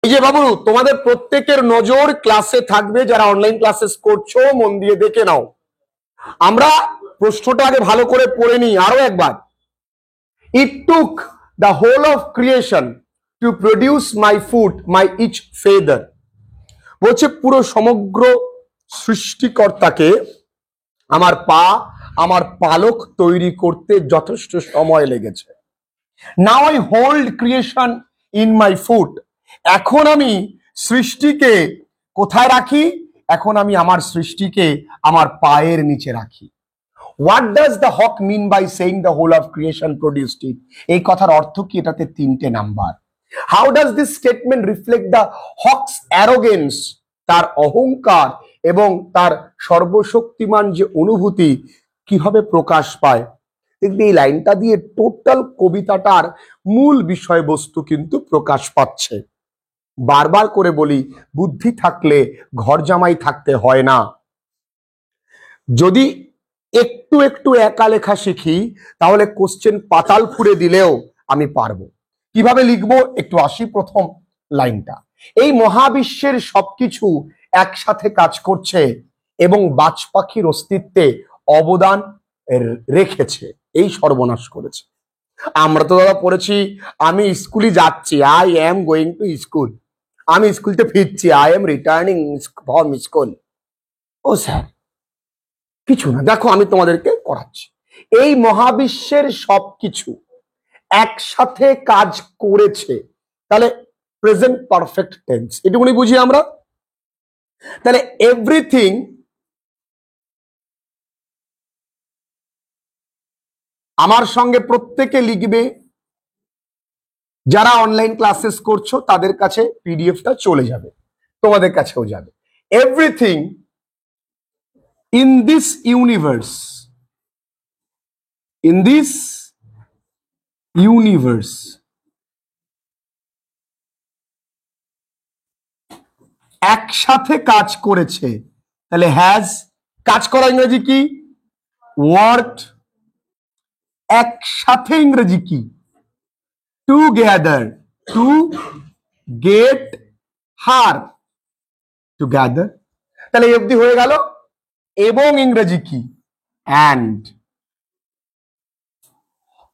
এই যে বাবু, তোমাদের প্রত্যেকের নজর ক্লাসে থাকবে, যারা অনলাইন ক্লাসেস করছো মন দিয়ে দেখে নাও। আমরা প্রশ্নটা আগে ভালো করে পড়ে নিই আরো একবার। It took the whole of creation to produce my food my each feather. বলছে পুরো সমগ্র সৃষ্টিকর্তাকে আমার পা, আমার পালক তৈরি করতে যথেষ্ট সময় লেগেছে। Now I hold creation in my foot. এখন আমি সৃষ্টিকে কোথায় রাখি? এখন আমি আমার সৃষ্টিকে আমার পায়ের নিচে রাখি। What does the hawk mean by saying the whole of creation produced it? এই কথার অর্থ কি? এটাতে তিনটে number. How does this statement reflect the hawk's arrogance? তার অহংকার এবং তার সর্বশক্তিমান যে অনুভূতি কিভাবে প্রকাশ পায়? এই লাইনটা দিয়ে টোটাল কবিতাটার মূল বিষয়বস্তু কিন্তু প্রকাশ পাচ্ছে। বারবার করে বলি, বুদ্ধি থাকলে ঘর জামাই থাকতে হয় না। যদি একটু একটু একা লেখা শিখি তাহলে কোশ্চেন পাতাল ফুঁড়ে দিলেও আমি পারবো। কিভাবে লিখবো একটু আসি। প্রথম লাইনটা, এই মহাবিশ্বের সবকিছু একসাথে কাজ করছে এবং বাজ পাখির অস্তিত্বে অবদান রেখেছে, এই সর্বনাশ করেছে। আমরা তো দাদা পড়েছি, আমি স্কুলে যাচ্ছি, I am going to school. আমি স্কুলতে ফিরছি, I am returning from school. ও স্যার কিছু না, দেখো আমি তোমাদেরকে করাচ্ছি। এই মহাবিশ্বের সবকিছু একসাথে কাজ করেছে, তাহলে প্রেজেন্ট পারফেক্ট টেন্স, এটুকুনি বুঝি আমরা। তাহলে এভরিথিং আমার সঙ্গে প্রত্যেকে লিখবে, যারা অনলাইন ক্লাসেস করছো তাদের কাছে পিডিএফটা চলে যাবে, তোমাদের কাছেও যাবে। এভরিথিং in this universe একসাথে কাজ করেছে। তাহলে হ্যাজ, কাজ করা ইংরেজি কি? ওয়ার্কড। একসাথে ইংরেজি কি? Together. To get her together. তাহলে অবধি হয়ে গেল। এবং ইংরেজি কি? অ্যান্ড।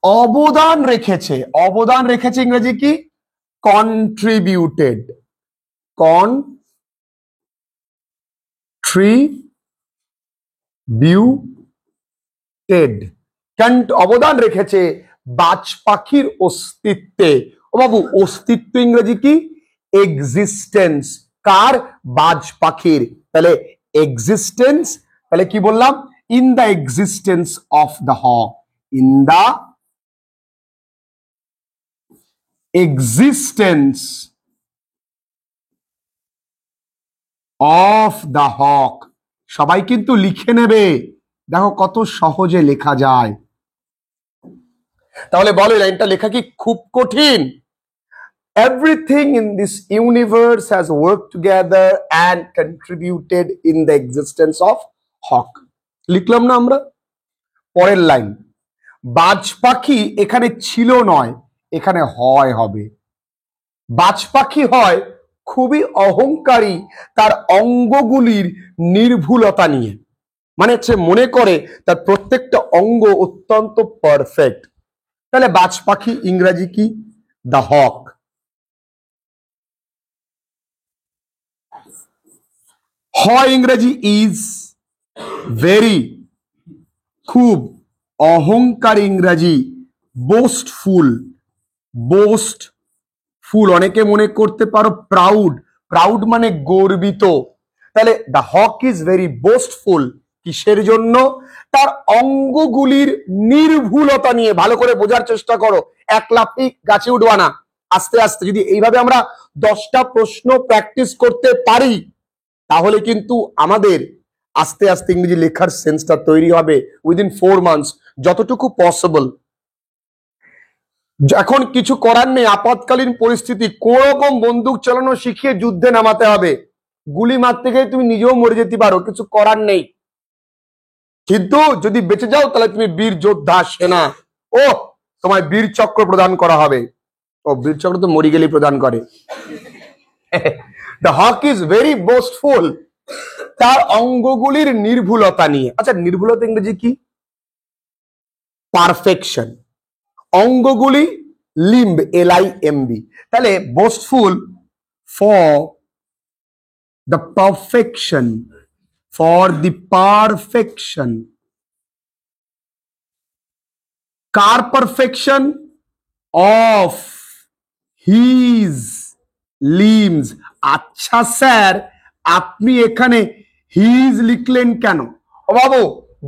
অবদান রেখেছে, অবদান রেখেছে ইংরেজি কি? কন্ট্রিবিউটেড। অবদান রেখেছে বাজ পাখির অস্তিত্বে। ও বাবু, অস্তিত্ব ইংরেজি কি? এক্সিস্টেন্স। কার? বাজ পাখির। তাহলে এক্সিস্টেন্স, তাহলে কি বললাম? In the existence of the hawk. In the existence of the hawk. সবাই কিন্তু লিখে নেবে, দেখো কত সহজে লেখা যায়। তাহলে বলো, লাইনটা লেখা কি খুব কঠিন? Everything in this universe has worked together and contributed in the existence of hawk. লিখলাম না আমরা? পরের লাইন, বাজ পাখি এখানে ছিল নয়, এখানে হয় হবে। বাজ পাখি হয় খুবই অহংকারী তার অঙ্গগুলির নির্ভুলতা নিয়ে, মানে সে মনে করে তার প্রত্যেকটা অঙ্গ অত্যন্ত পারফেক্ট। তাহলে বাজ পাখি ইংরেজি কি? দ্য হক। হয় ইংরেজি ইজ। ভেরি, খুব। অহংকার ইংরেজি বোস্টফুল। বোস্টফুল অনেকে মনে করতে পারো প্রাউড। প্রাউড মানে গর্বিত। তাহলে the hawk is very boastful. কিসের জন্য? তার অঙ্গগুলির নির্ভুলতা নিয়ে। ভালো করে বোঝার চেষ্টা করো, এক লাফি গাছে উঠবা না, আস্তে আস্তে। যদি এইভাবে আমরা 10টা প্রশ্ন প্র্যাকটিস করতে পারি তাহলে কিন্তু আমাদের আস্তে আস্তে ইংরেজি লেখার সেন্সটা তৈরি হবে উইদিন 4 মান্থস, যতটুকু পসিবল। এখন কিছু করার নেই, আপাতকালীন পরিস্থিতি। কোন রকম বন্দুক চালানো শিখিয়ে যুদ্ধে নামাতে হবে। গুলি মারতে গিয়ে তুমি নিজেও মরে যেতে পারো, কিছু করার নেই। কিন্তু যদি বেঁচে যাও তাহলে তুমি বীর যোদ্ধা সেনা। ও, তোমায় বীর চক্র প্রদান করা হবে। ও, বীর চক্র তো মরি গেলেই প্রদান করে। The hawk is very boastful তার অঙ্গগুলির নির্ভুলতা নিয়ে। আচ্ছা, নির্ভুলতা ইংরেজি কি? পারফেকশন। অঙ্গগুলি লিম্ব, LIMB। তাহলে boastful for the perfection, for the perfection. কার পারফেকশন? Of his limbs. আচ্ছা স্যার, আপনি এখানে হিজ লিখলেন কেন? ও বাবু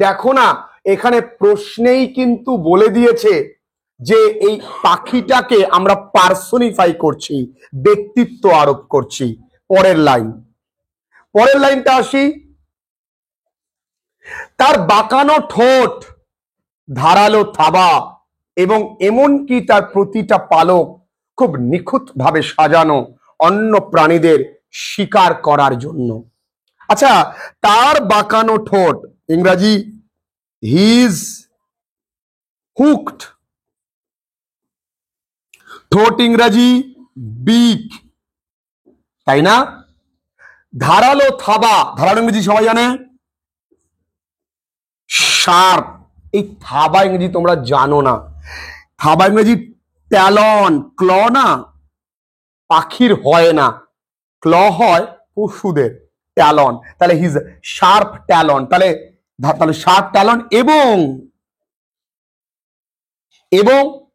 দেখো না, এখানে প্রশ্নেই কিন্তু বলে দিয়েছে যে এই পাখিটাকে আমরা পার্সনিফাই করছি, ব্যক্তিত্ব আরোপ করছি। পরের লাইনটা আসি। তার বাঁকানো ঠোঁট, ধারালো থাবা এবং এমনকি তার প্রতিটা পালক খুব নিখুঁত ভাবে সাজানো অন্য প্রাণীদের শিকার করার জন্য। আচ্ছা, তার বাঁকানো ঠোঁট ইংরাজি হিজ হুকড, ঠোঁট ইংরাজি বিক, তাই না? ধারালো থাবা, ধারালো ইংরেজি সবাই জানে শার্প। এই থাবা ইংরেজি তোমরা জানো না। থাবা ইংরেজি ট্যালন, ক্ল না, পাখির হয় না, ক্ল হয় পশুদের, ট্যালন। তাহলে হিজ শার্প ট্যালন, তাহলে শার্প ট্যালন এবং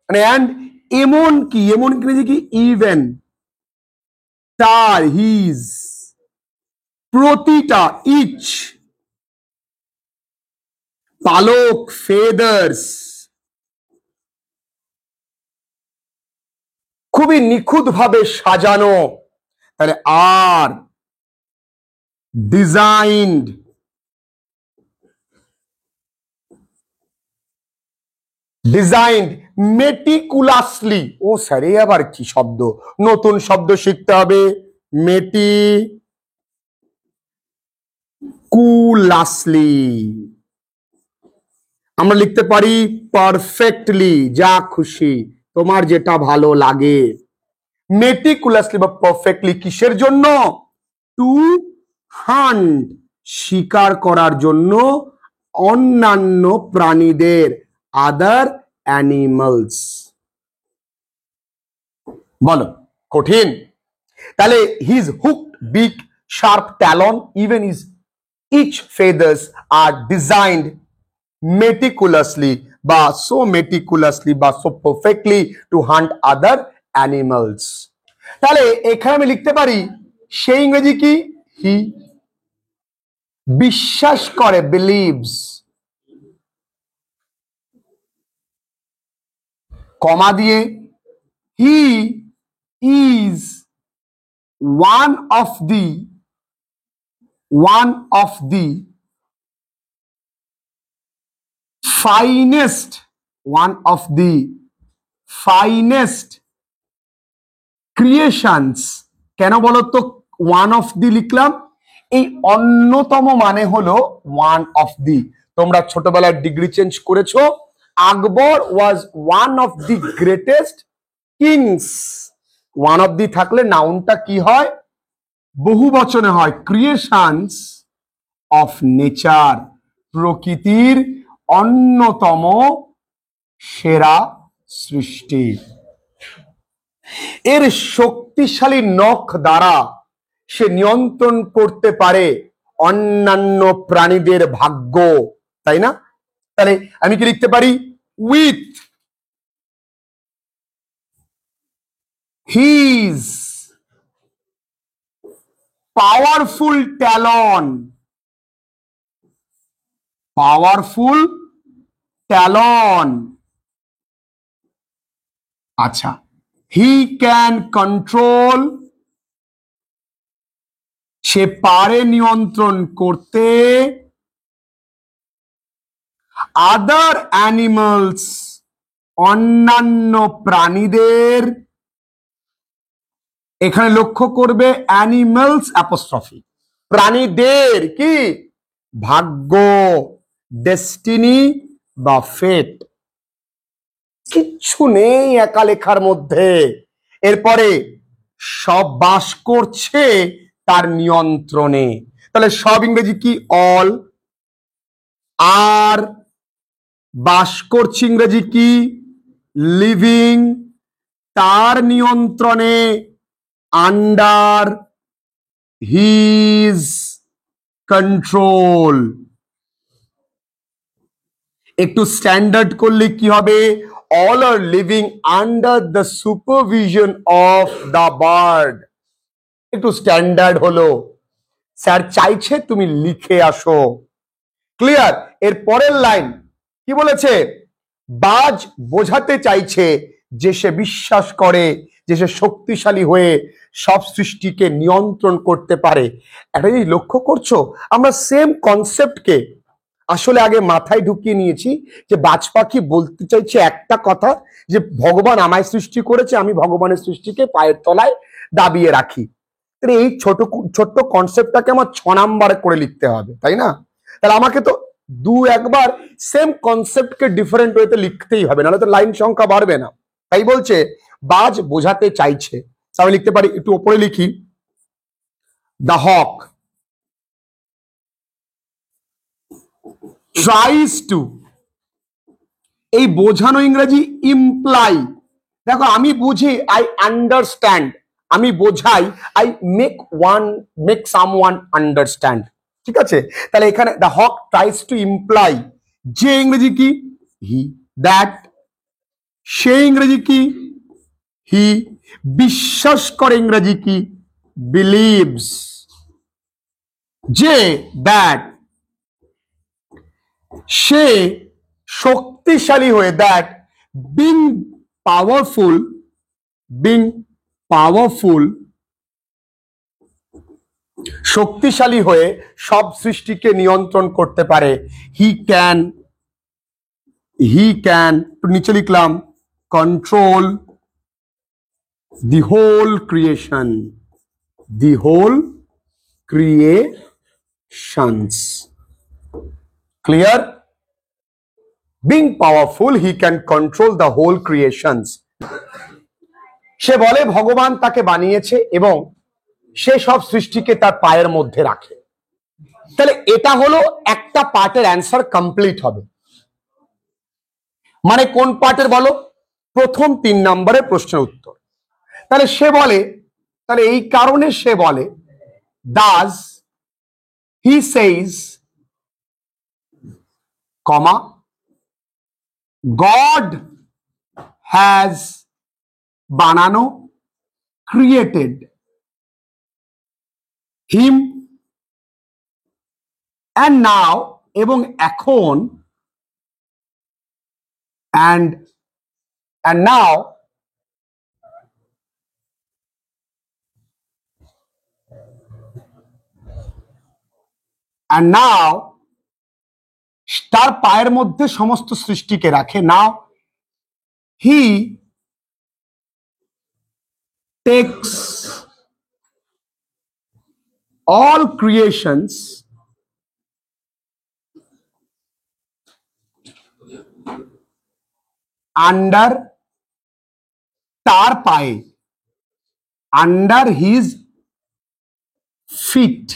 মানে অ্যান্ড এমন কি, এমন ইংরেজি কি ইভেন, তার হিজ প্রতিটা, ইচ পালক, ফেদার্স খুবই নিখুঁত ভাবে সাজানো। তাহলে আর ডিজাইনড, ডিজাইনড মেটিকুলাসলি। ও স্যার, এই আবার কি শব্দ? নতুন শব্দ শিখতে হবে। মেটিকুলাসলি আমরা লিখতে পারি পারফেক্টলি, যা খুশি, তোমার যেটা ভালো লাগে। মেটিকুলাসলি বা পারফেক্টলি কিসের জন্য? টু হান্ট, শিকার করার জন্য অন্যান্য প্রাণীদের, আদার অ্যানিমালস। বলো কঠিন? তাহলে his hooked big sharp talon even his each feathers are designed meticulously বা so meticulously বা so perfectly to hunt other animals। তাহলে এখানে আমি লিখতে পারি সেই ইংরেজি কি? হি। বিশ্বাস করে, believes, কমা দিয়ে he is one of the finest, one of the finest creations। কেন বলতো ওয়ান অফ দি লিখলাম? এই অন্যতম মানে হলো ওয়ান অফ দি। তোমরা ছোটবেলায় ডিগ্রি চেঞ্জ করেছো। Akbar was one of the greatest kings. One of the থাকলে নাউনটা কি হয়? বহু বচনে হয়, ক্রিয়েশনস অফ নেচার, প্রকৃতির অন্যতম সেরা সৃষ্টি। এর শক্তিশালী নখ দ্বারা সে নিয়ন্ত্রণ করতে পারে অন্যান্য প্রাণীদের ভাগ্য, তাই না? তাহলে আমি কি লিখতে পারি? With his powerful talon, powerful talon. আচ্ছা, হি ক্যান কন্ট্রোল, সে পারে নিয়ন্ত্রণ করতে আদার অ্যানিমালস, অন্যান্য প্রাণীদের। এখানে লক্ষ্য করবে অ্যানিমালস অ্যাপোস্ট্রফি, প্রাণীদের কি ভাগ্য, ডেস্টিনি বা ফেট। কিচ্ছু নেই একা লেখার মধ্যে। এরপরে সব বাস করছে তার নিয়ন্ত্রণে। তাহলে সব ইংরেজি কি? অল। আর বাস করছে ইংরেজি কি? লিভিং। তার নিয়ন্ত্রণে, আন্ডার হিজ কন্ট্রোল। একটু স্ট্যান্ডার্ড করলে কি হবে? All are living under the supervision of the bird. একটু স্ট্যান্ডার্ড হলো। স্যার চাইছে তুমি লিখে আসো। ক্লিয়ার? এর পরের লাইন কি বলেছে? বাজ বোঝাতে চাইছে যে সে বিশ্বাস করে যে সে শক্তিশালী হয়ে সব সৃষ্টিকে নিয়ন্ত্রণ করতে পারে। একটা জিনিস লক্ষ্য করছো, আমরা সেম কনসেপ্টকে আসলে আগে মাথায় ঢুকিয়ে নিয়েছি যে বাজ পাখি বলতে চাইছে একটা কথা, যে ভগবান আমায় সৃষ্টি করেছে, আমি ভগবানের সৃষ্টিকে পায়ের তলায় দাবিয়ে রাখি। এই ছোট ছোট্ট কনসেপ্টটাকে আমার 6 নাম্বার করে লিখতে হবে, তাই না? তাহলে আমাকে তো একবার সেম কনসেপ্টকে ডিফারেন্ট ওয়েতে লিখতেই হবে, নাহলে তো লাইন সংখ্যা বাড়বে না। তাই বলছে বাজ বোঝাতে চাইছে। আমি লিখতে পারি, একটু উপরে লিখি, দ্য হক ট্রাইস টু। এই বোঝানো ইংরেজি ইমপ্লাই। দেখো আমি বুঝি, আই আন্ডারস্ট্যান্ড। আমি বোঝাই, আই মেক সামওয়ান আন্ডারস্ট্যান্ড। ঠিক আছে? তাহলে এখানে the hawk tries to imply, যে ইংরেজি কি? হি। দ্যাট, সে ইংরেজি কি? হি। বিশ্বাস করে ইংরেজি কি? বিলিভস। যে, দ্যাট, সে শক্তিশালী হয়ে, দ্যাট বিং পাওয়ারফুল, শক্তিশালী হয়ে সব সৃষ্টিকে নিয়ন্ত্রণ করতে পারে। হি ক্যান, নিচে লিখলাম, control the whole creation, clear? Being powerful, he can control the whole creations. সে বলে ভগবান তাকে বানিয়েছে এবং সে সব সৃষ্টিকে তার পায়ের মধ্যে রাখে। তাহলে এটা হলো একটা পার্টের অ্যান্সার কমপ্লিট হবে। মানে কোন পার্টের বলো? প্রথম 3 নম্বরের প্রশ্নের উত্তর। তাহলে সে বলে, তাহলে এই কারণে সে বলে, does he says, comma, God has বানানো, created him, and now, এবং এখন, and now, তার পায়ের মধ্যে সমস্ত সৃষ্টিকে রাখে। Now he takes all creations under, তার পায়ে, under his feet,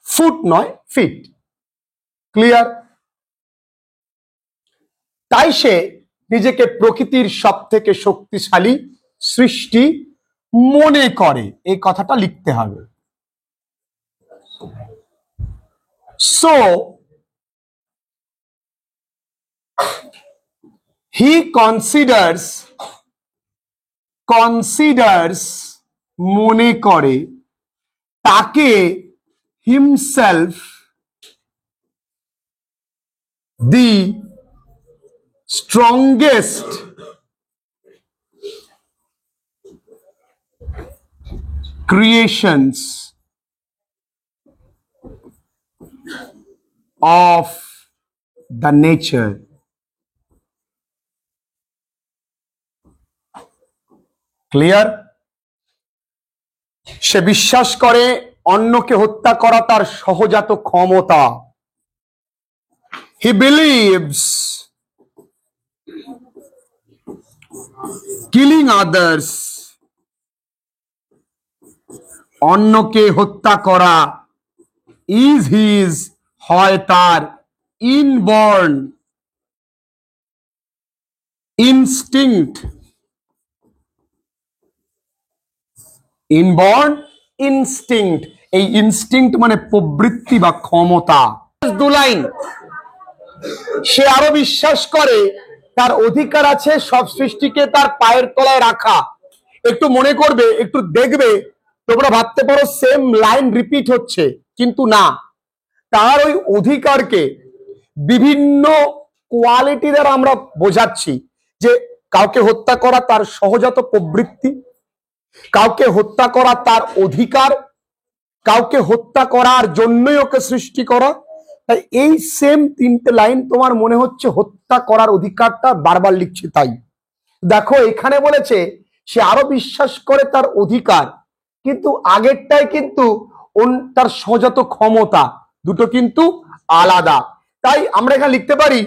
ফুট নয়, ফিট। ক্লিয়ার? তাই সে নিজেকে প্রকৃতির সব থেকে শক্তিশালী সৃষ্টি মনে করে। এই কথাটা লিখতে হবে। So he considers মনে করে, তাকে himself the strongest creations of the nature. Clear? সে বিশ্বাস করে অন্যকে হত্যা করা তার সহজাত ক্ষমতা। He believes killing others অন্যকে হত্যা করা ইজ হিজ হয় তার ইনবর্ন ইনস্টিংক্ট ইনবর্ন ইনস্টিংক্ট এই ইনস্টিংক্ট মানে প্রবৃত্তি বা ক্ষমতা। 2 লাইন, সে আরো বিশ্বাস করে তার অধিকার আছে সব সৃষ্টিকে তার পায়ের তলায় রাখা। একটু মনে করবে, একটু দেখবে, তোমরা ভাবতে পারো সেম লাইন রিপিট হচ্ছে, কিন্তু না, তার ওই অধিকারকে বিভিন্ন কোয়ালিটি দ্বারা আমরা বোঝাচ্ছি। যে কাউকে হত্যা করা তার সহজাত প্রবৃত্তি, কাউকে হত্যা করা তার অধিকার, কাউকে হত্যা করার জন্যই ওকে সৃষ্টি করা। তাই এই সেম 3টে লাইন তোমার মনে হচ্ছে হত্যা করার অধিকারটা বারবার লিখছে। তাই দেখো এখানে বলেছে সে আরো বিশ্বাস করে তার অধিকার, কিন্তু আগেরটাই কিন্তু তার সহজাত ক্ষমতা, দুটো কিন্তু আলাদা। তাই আমরা এখানে লিখতে পারি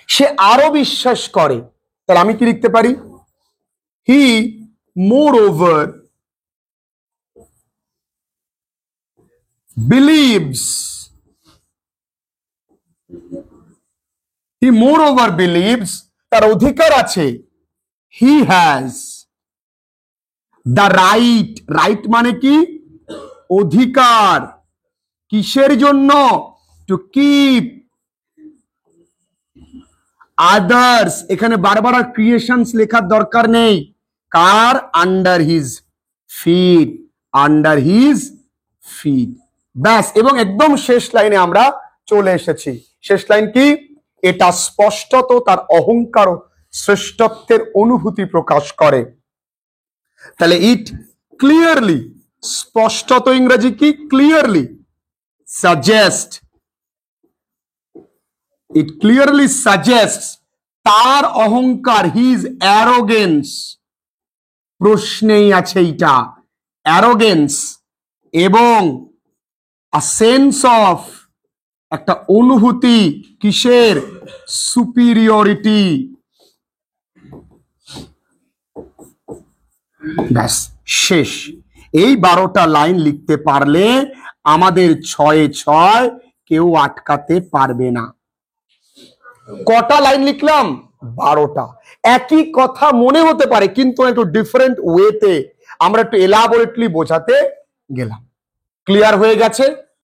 সে আরো বিশ্বাস করে। তাহলে আমি কি লিখতে পারি? হি moreover believes, he moreover believes, তার অধিকার আছে, he has the right, right মানে কি? অধিকার। কিসের জন্য? to keep others, এখানে বারবার আর ক্রিয়েশনস লেখার দরকার নেই। কার? Under his feet, under his feet, ব্যাস। এবং একদম শেষ লাইনে আমরা চলে এসেছি। শেষ লাইন কি? এটা স্পষ্টত তার অহংকার ও শ্রেষ্ঠত্বের অনুভূতি প্রকাশ করে। তাহলে ইট ক্লিয়ারলি, স্পষ্টত ইংরেজি কি? Clearly suggest, it clearly suggests তার অহংকার, his arrogance, প্রশ্নেই আছে এটা, arrogance, এবং a sense of, একটা অনুভূতি, কিসের? superiority। ব্যাস, শেষ। এই 12টা লাইন লিখতে পারলে আমাদের 6-এ 6 কেউ আটকাতে পারবে না। কটা লাইন লিখলাম? 12টা। একই কথা মনে হতে পারে, কিন্তু একটু ডিফারেন্ট ওয়েতে আমরা একটু এলাবোরেটলি বোঝাতে গেলাম। ক্লিয়ার হয়ে গেছে?